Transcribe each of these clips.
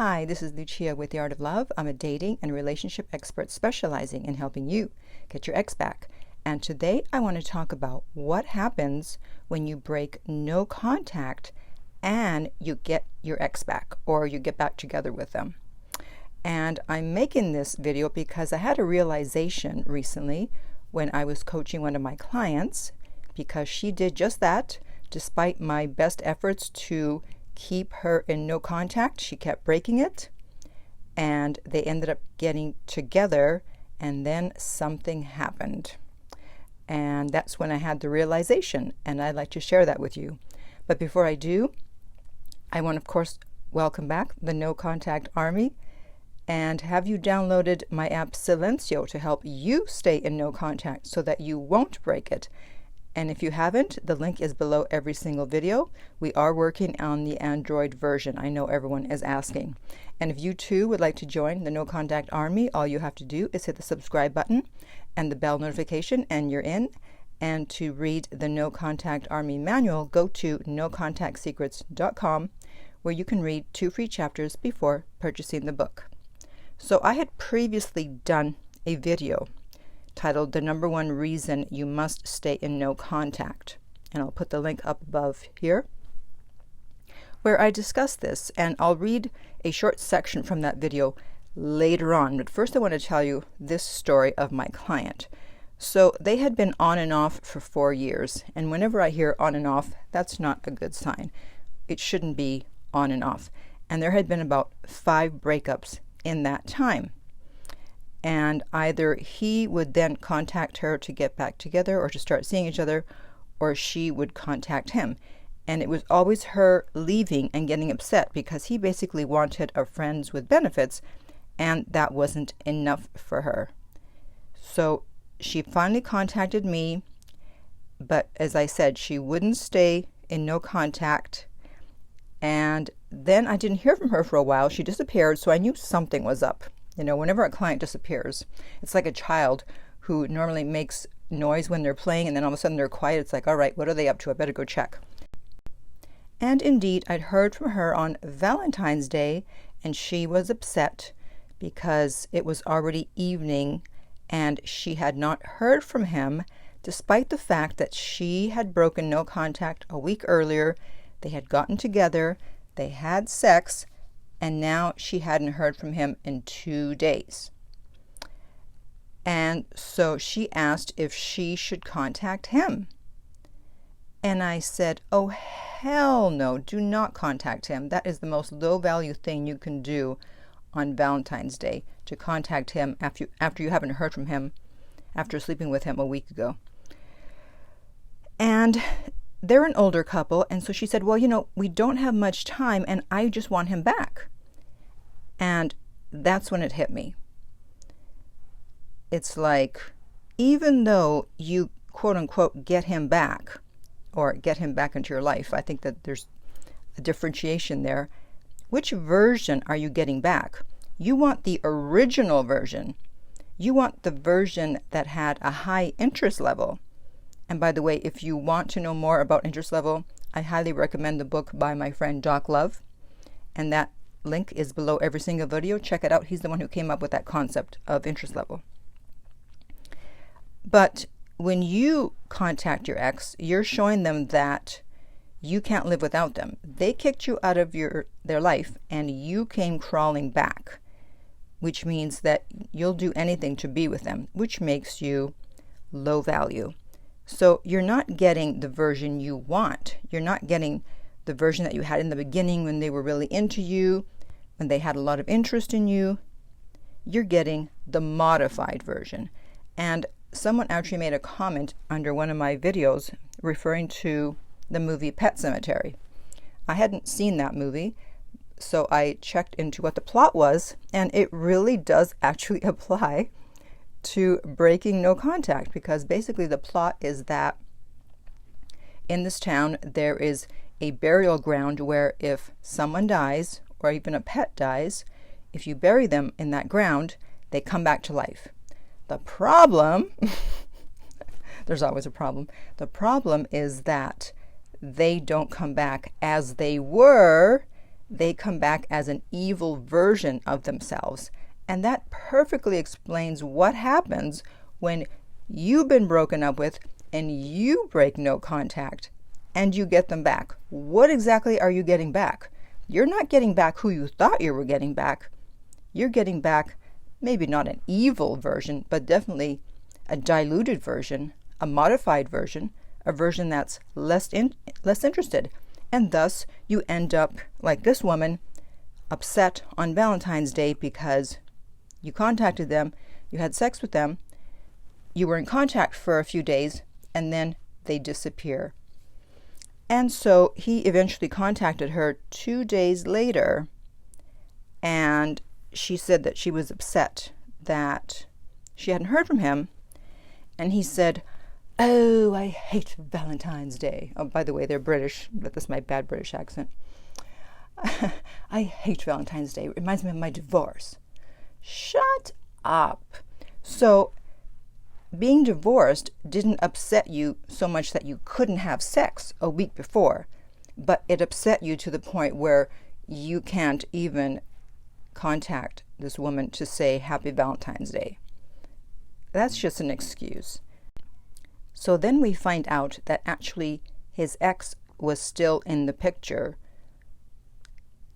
Hi, this is Lucia with The Art of Love. I'm a dating and relationship expert specializing in helping you get your ex back. And today I want to talk about what happens when you break no contact and you get your ex back, or you get back together with them. And I'm making this video because I had a realization recently when I was coaching one of my clients, because she did just that. Despite my best efforts to keep her in no contact, she kept breaking it, and they ended up getting together, and then something happened. And that's when I had the realization, and I'd like to share that with you. But before I do, I want to, of course, welcome back the No Contact Army, and have you downloaded my app Silencio to help you stay in no contact so that you won't break it. And if you haven't, the link is below every single video. We are working on the Android version. I know everyone is asking. And if you too would like to join the No Contact Army, all you have to do is hit the subscribe button and the bell notification, and you're in. And to read the No Contact Army manual, go to nocontactsecrets.com, where you can read 2 free chapters before purchasing the book. So I had previously done a video titled The Number One Reason You Must Stay in No Contact. And I'll put the link up above here, where I discuss this. And I'll read a short section from that video later on. But first I want to tell you this story of my client. So they had been on and off for 4 years. And whenever I hear on and off, that's not a good sign. It shouldn't be on and off. And there had been about 5 breakups in that time. And either he would then contact her to get back together or to start seeing each other, or she would contact him. And it was always her leaving and getting upset because he basically wanted a friends with benefits, and that wasn't enough for her. So she finally contacted me, but as I said, she wouldn't stay in no contact. And then I didn't hear from her for a while. She disappeared, so I knew something was up. You know, whenever a client disappears, it's like a child who normally makes noise when they're playing, and then all of a sudden they're quiet. It's like, all right, what are they up to? I better go check. And indeed, I'd heard from her on Valentine's Day, and she was upset because it was already evening and she had not heard from him, despite the fact that she had broken no contact a week earlier. They had gotten together, they had sex, and now she hadn't heard from him in 2 days. And so she asked if she should contact him. And I said, oh, hell no, do not contact him. That is the most low-value thing you can do on Valentine's Day, to contact him after you haven't heard from him, after sleeping with him a week ago. And they're an older couple, and so she said, well, you know, we don't have much time, and I just want him back. And that's when it hit me. It's like, even though you, quote unquote, get him back, or get him back into your life, I think that there's a differentiation there. Which version are you getting back? You want the original version. You want the version that had a high interest level. And by the way, if you want to know more about interest level, I highly recommend the book by my friend Doc Love. And that link is below every single video. Check it out. He's the one who came up with that concept of interest level. But when you contact your ex, you're showing them that you can't live without them. They kicked you out of their life, and you came crawling back, which means that you'll do anything to be with them, which makes you low value. So you're not getting the version you want. You're not getting the version that you had in the beginning when they were really into you, when they had a lot of interest in you. You're getting the modified version. And someone actually made a comment under one of my videos referring to the movie Pet Sematary. I hadn't seen that movie, so I checked into what the plot was, and it really does actually apply to breaking no contact, because basically the plot is that in this town there is a burial ground where if someone dies, or even a pet dies, if you bury them in that ground, they come back to life. The problem, there's always a problem, the problem is that they don't come back as they were. they come back as an evil version of themselves. And that perfectly explains what happens when you've been broken up with and you break no contact and you get them back. What exactly are you getting back? You're not getting back who you thought you were getting back. You're getting back maybe not an evil version, but definitely a diluted version, a modified version, a version that's less interested. And thus you end up like this woman, upset on Valentine's Day because you contacted them, you had sex with them, you were in contact for a few days, and then they disappear. And so he eventually contacted her 2 days later, and she said that she was upset that she hadn't heard from him. And he said, "Oh, I hate Valentine's Day." Oh, by the way, they're British. That's my bad British accent. "I hate Valentine's Day. It reminds me of my divorce." Shut up. So being divorced didn't upset you so much that you couldn't have sex a week before, but it upset you to the point where you can't even contact this woman to say Happy Valentine's Day. That's just an excuse. So then we find out that actually his ex was still in the picture,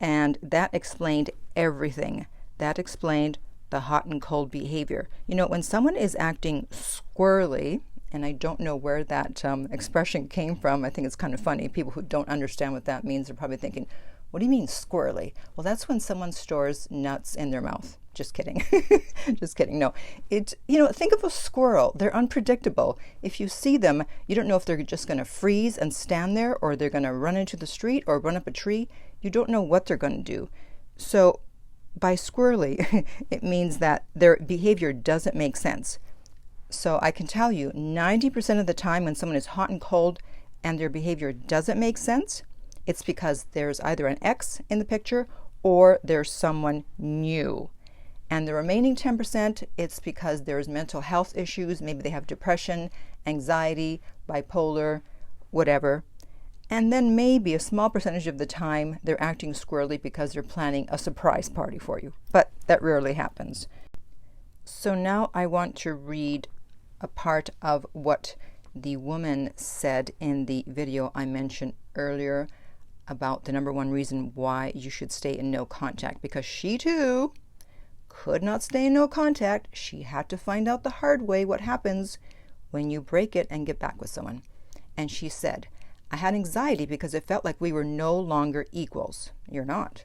and that explained everything. That explained the hot and cold behavior. You know, when someone is acting squirrely, and I don't know where that expression came from. I think it's kind of funny. People who don't understand what that means are probably thinking, what do you mean squirrely? Well, that's when someone stores nuts in their mouth. Just kidding. Just kidding. No, think of a squirrel. They're unpredictable. If you see them, you don't know if they're just going to freeze and stand there, or they're going to run into the street or run up a tree. You don't know what they're going to do. So by squirrely, it means that their behavior doesn't make sense. So I can tell you 90% of the time when someone is hot and cold and their behavior doesn't make sense, it's because there's either an ex in the picture or there's someone new. And the remaining 10%, it's because there's mental health issues. Maybe they have depression, anxiety, bipolar, whatever. And then maybe a small percentage of the time they're acting squirrely because they're planning a surprise party for you. But that rarely happens. So now I want to read a part of what the woman said in the video I mentioned earlier about the number one reason why you should stay in no contact, because she too could not stay in no contact. She had to find out the hard way what happens when you break it and get back with someone. And she said, "I had anxiety because it felt like we were no longer equals." You're not.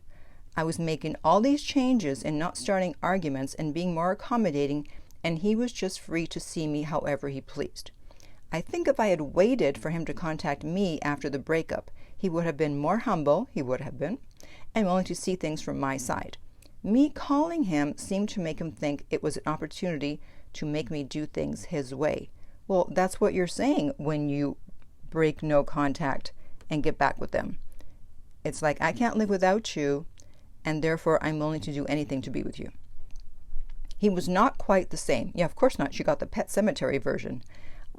"I was making all these changes and not starting arguments and being more accommodating, and he was just free to see me however he pleased. I think if I had waited for him to contact me after the breakup, he would have been more humble, and willing to see things from my side. Me calling him seemed to make him think it was an opportunity to make me do things his way." Well, that's what you're saying when you break no contact and get back with them. It's like, I can't live without you, and therefore I'm willing to do anything to be with you. He was not quite the same. Yeah, of course not. She got the Pet Sematary version.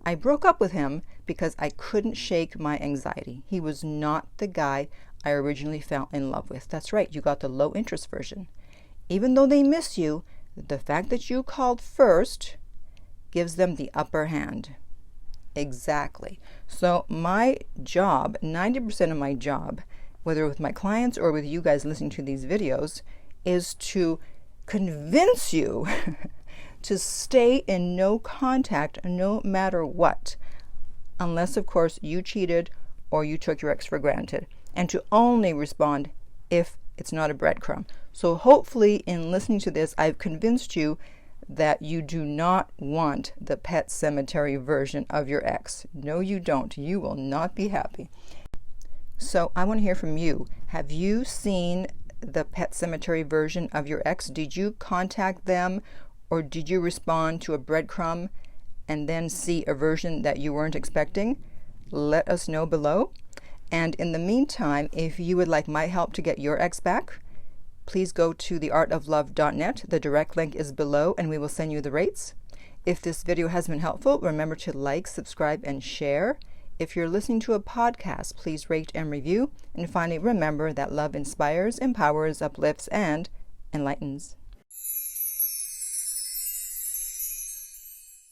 "I broke up with him because I couldn't shake my anxiety. He was not the guy I originally fell in love with." That's right. You got the low interest version. "Even though they miss you, the fact that you called first gives them the upper hand." Exactly. So my job, 90% of my job, whether with my clients or with you guys listening to these videos, is to convince you to stay in no contact no matter what, unless, of course, you cheated or you took your ex for granted, and to only respond if it's not a breadcrumb. So hopefully in listening to this, I've convinced you that you do not want the Pet Sematary version of your ex. No, you don't. You will not be happy. So I want to hear from you. Have you seen the Pet Sematary version of your ex? Did you contact them, or did you respond to a breadcrumb and then see a version that you weren't expecting? Let us know below. And in the meantime, if you would like my help to get your ex back, please go to theartoflove.net. The direct link is below, and we will send you the rates. If this video has been helpful, remember to like, subscribe, and share. If you're listening to a podcast, please rate and review. And finally, remember that love inspires, empowers, uplifts, and enlightens.